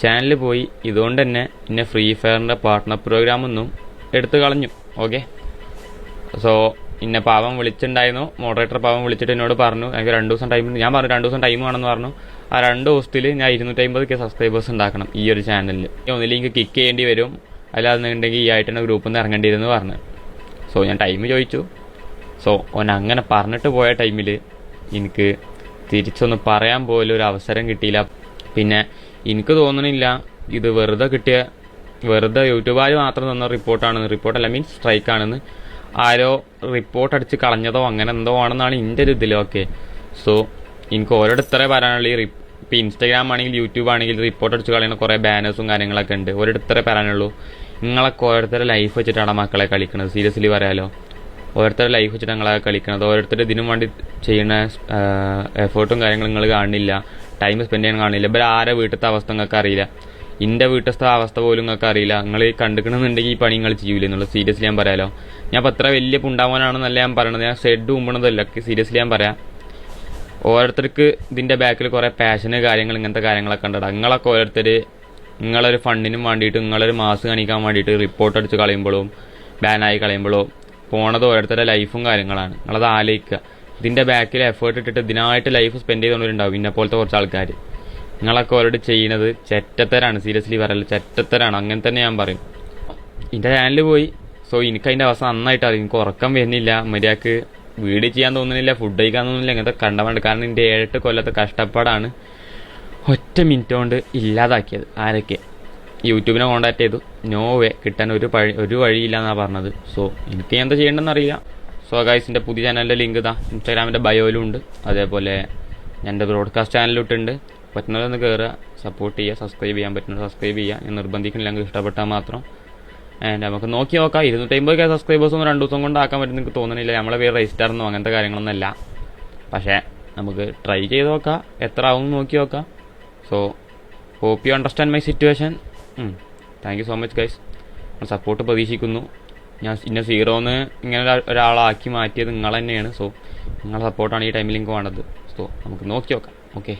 Channel പോയി. ഇതുകൊണ്ട് തന്നെ പിന്നെ ഫ്രീ ഫയറിൻ്റെ പാർട്ട്ണർ പ്രോഗ്രാമൊന്നും എടുത്തു കളഞ്ഞു. ഓക്കെ, സോ ഇന്നെ പാവം വിളിച്ചിട്ടുണ്ടായിരുന്നു. മോഡറേറ്റർ പാവം വിളിച്ചിട്ട് എന്നോട് പറഞ്ഞു എനിക്ക് 2 ദിവസം ടൈം. ഞാൻ പറഞ്ഞു 2 ദിവസം ടൈം വേണമെന്ന് പറഞ്ഞു. ആ 2 ദിവസത്തിൽ ഞാൻ 250K സബ്സ്ക്രൈബേഴ്സ് ഉണ്ടാക്കണം ഈ ഒരു ചാനലിൽ. ഒന്നില്ലെങ്കിൽ കിക്ക് ചെയ്യേണ്ടി വരും, അല്ലാന്നുണ്ടെങ്കിൽ ഈ ആയിട്ട് തന്നെ ഗ്രൂപ്പിൽ നിന്ന് ഇറങ്ങേണ്ടി വരുമെന്ന് പറഞ്ഞു. സോ ഞാൻ ടൈം ചോദിച്ചു. സോ ഓൻ അങ്ങനെ പറഞ്ഞിട്ട് പോയ ടൈമിൽ എനിക്ക് തിരിച്ചൊന്ന് പറയാൻ പോലും ഒരു അവസരം കിട്ടിയില്ല. പിന്നെ എനിക്ക് തോന്നണില്ല ഇത് വെറുതെ യൂട്യൂബുകാർ മാത്രം തന്ന റിപ്പോർട്ടല്ല മീൻസ് സ്ട്രൈക്കാണെന്ന് ആരോ റിപ്പോർട്ട് അടിച്ച് കളഞ്ഞതോ അങ്ങനെ എന്തോ ആണെന്നാണ് എൻ്റെ ഒരു ഇതിൽ. ഓക്കെ, സോ എനിക്ക് ഓരോരുത്തരെ പറയാനുള്ള ഇപ്പം ഇൻസ്റ്റാഗ്രാം ആണെങ്കിൽ യൂട്യൂബ് ആണെങ്കിൽ റിപ്പോർട്ട് അടിച്ച് കളയുന്ന കുറേ ബാനേഴ്സും കാര്യങ്ങളൊക്കെ ഉണ്ട്. ഓരോരുത്തരെ പറയാനുള്ളൂ, നിങ്ങളൊക്കെ ഓരോരുത്തരെ ലൈഫ് വെച്ചിട്ടാണ് മക്കളെ കളിക്കുന്നത്. സീരിയസ്ലി പറയാലോ, ഓരോരുത്തരുടെ ലൈഫ് വെച്ചിട്ട് ഞങ്ങളെ കളിക്കണത്. ഓരോരുത്തർ ഇതിനും വേണ്ടി ചെയ്യുന്ന എഫേർട്ടും കാര്യങ്ങളും നിങ്ങൾ കാണുന്നില്ല, ടൈം സ്പെൻഡ് ചെയ്യാൻ കാണില്ല. ഇവർ ആരെ വീട്ടിലത്തെ അവസ്ഥ നിങ്ങൾക്ക് അറിയില്ല, എൻ്റെ വീട്ടിലത്തെ അവസ്ഥ പോലും നിങ്ങൾക്ക് അറിയില്ല. നിങ്ങൾ കണ്ടിക്കണമെന്നുണ്ടെങ്കിൽ ഈ പണി നിങ്ങൾ ചെയ്യൂല എന്നുള്ളത് സീരിയസ്ലി ഞാൻ പറയാലോ. ഞാൻ അപ്പോൾ അത്ര വലിയ പുണ്ടാവാനാണെന്നല്ല ഞാൻ പറയണത്, ഞാൻ ഷെഡ് മുമ്പണതല്ല. സീരിയസ്ലി ഞാൻ പറയാം, ഓരോരുത്തർക്ക് ഇതിൻ്റെ ബാക്കിൽ കുറേ പാഷന് കാര്യങ്ങൾ ഇങ്ങനത്തെ കാര്യങ്ങളൊക്കെ ഉണ്ട്. നിങ്ങളൊക്കെ ഓരോരുത്തർ നിങ്ങളൊരു ഫണ്ടിനും വേണ്ടിയിട്ട് നിങ്ങളൊരു മാസ് കാണിക്കാൻ വേണ്ടിയിട്ട് റിപ്പോർട്ട് അടിച്ച് കളയുമ്പോഴും ബാനായി കളയുമ്പോഴും പോണത് ഓരോരുത്തരുടെ ലൈഫും കാര്യങ്ങളാണ്. നിങ്ങളത് ആലോചിക്കുക. ഇതിൻ്റെ ബാക്കിൽ എഫേർട്ട് ഇട്ടിട്ട് ഇതിനായിട്ട് ലൈഫ് സ്പെൻഡ് ചെയ്തുകൊണ്ടിട്ടുണ്ടാവും ഇന്നെ പോലത്തെ കുറച്ച് ആൾക്കാർ. നിങ്ങളൊക്കെ ഓരോട് ചെയ്യുന്നത് ചെറ്റത്തരാണ്. സീരിയസ്ലി പറയല്ല, ചെറ്റത്തരാണ്. അങ്ങനെ തന്നെ ഞാൻ പറയും. എൻ്റെ ചാനൽ പോയി. സോ എനിക്കതിൻ്റെ അവസ്ഥ നന്നായിട്ട് അറിയാം. എനിക്ക് ഉറക്കം വരുന്നില്ല, മര്യാദക്ക് വീഡിയോ ചെയ്യാൻ തോന്നുന്നില്ല, ഫുഡ് കഴിക്കാൻ തോന്നുന്നില്ല, ഇങ്ങനത്തെ കണ്ടവാണ്ട്. കാരണം എൻ്റെ 7-8 കൊല്ലത്തെ കഷ്ടപ്പാടാണ് ഒറ്റ മിനിറ്റ് കൊണ്ട് ഇല്ലാതാക്കിയത്. ആരൊക്കെ യൂട്യൂബിനെ കോൺടാക്ട് ചെയ്തു, നോ വേ, കിട്ടാൻ ഒരു വഴിയില്ല എന്നാണ് പറഞ്ഞത്. സോ എനിക്ക് എന്താ ചെയ്യേണ്ടതെന്ന് അറിയില്ല. സോ ഗൈസിൻ്റെ പുതിയ ചാനലിൻ്റെ ലിങ്ക് ഇതാ ഇൻസ്റ്റാഗ്രാമിൻ്റെ ബയോയിലും ഉണ്ട്. അതേപോലെ ഞാൻ എൻ്റെ ബ്രോഡ്കാസ്റ്റ് ചാനലിലും ഇട്ടുണ്ട്. പറ്റുന്നതൊന്ന് കയറുക, സപ്പോർട്ട് ചെയ്യുക, സബ്സ്ക്രൈബ് ചെയ്യാൻ പറ്റുന്നത് സബ്സ്ക്രൈബ് ചെയ്യുക. ഞാൻ നിർബന്ധിക്കുന്നില്ല, നിങ്ങൾക്ക് ഇഷ്ടപ്പെട്ടാൽ മാത്രം. നമുക്ക് നോക്കി നോക്കാം. 250K സബ്സ്ക്രൈബേഴ്സൊന്നും 2 ദിവസം കൊണ്ട് ആക്കാൻ പറ്റും എനിക്ക് തോന്നുന്നില്ല. നമ്മളെ പേര് രജിസ്റ്ററൊന്നും അങ്ങനത്തെ കാര്യങ്ങളൊന്നും അല്ല. പക്ഷേ നമുക്ക് ട്രൈ ചെയ്ത് നോക്കാം, എത്ര ആവും നോക്കി നോക്കാം. So hope you understand my situation. Thank you so much guys. Support പ്രതീക്ഷിക്കുന്നു. ഞാൻ ഇന്ന സീറോന്ന് ഇങ്ങനെ ഒരാളാക്കി മാറ്റിയത് നിങ്ങൾ തന്നെയാണ്. സോ നിങ്ങളുടെ സപ്പോർട്ടാണ് ഈ ടൈമിൽ എനിക്ക് വേണ്ടത്. സോ നമുക്ക് നോക്കി നോക്കാം. ഓക്കെ.